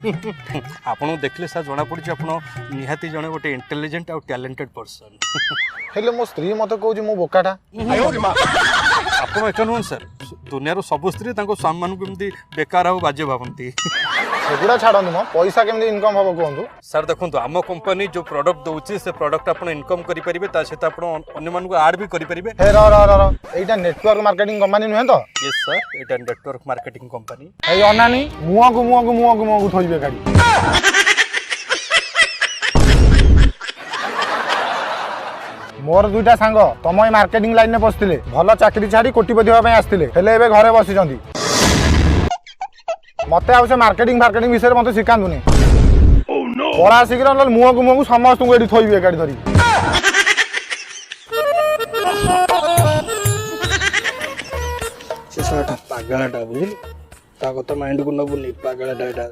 आपन देखले सर जना पड़ी आपन निहाती जने गोटे इंटेलिजेंट और टैलेंटेड पर्सन हेले मो स्त्री मते कहूची मो बोकाटा आपन एक नुहन सर दुनिया सब स्त्री स्वामी मान को बेकार आ बाजे भावती सेगुड़ा छाड़ू म पैसा केमती इनकम हम कहतु सर देखो आम कंपनी जो प्रोडक्ट दौर से प्रोडक्ट आप इनकम करेंगे सहित आप आड भी करेंगे हे रहा नेटवर्क मार्केटिंग कंपनी नुहे तो यस सर एटा नेटवर्क मार्केटिंग कंपनी हे अनानी मुँह को थोइबे गाड़ी मोर दुईटा सांग तुम मार्केटिंग लाइन में पशिले भल चाकरी छाड़ी कोटिपति होगा आसते हेले एबे घरे बसी मत आ मार्केटिंग विषय में मत शिखातुनि पढ़ा शीघ्र मुँह को समस्त को ये थोइबे गाड़ी धरी पागलाटा बुझल ता कथा माइंड को नबुनी पागलाटा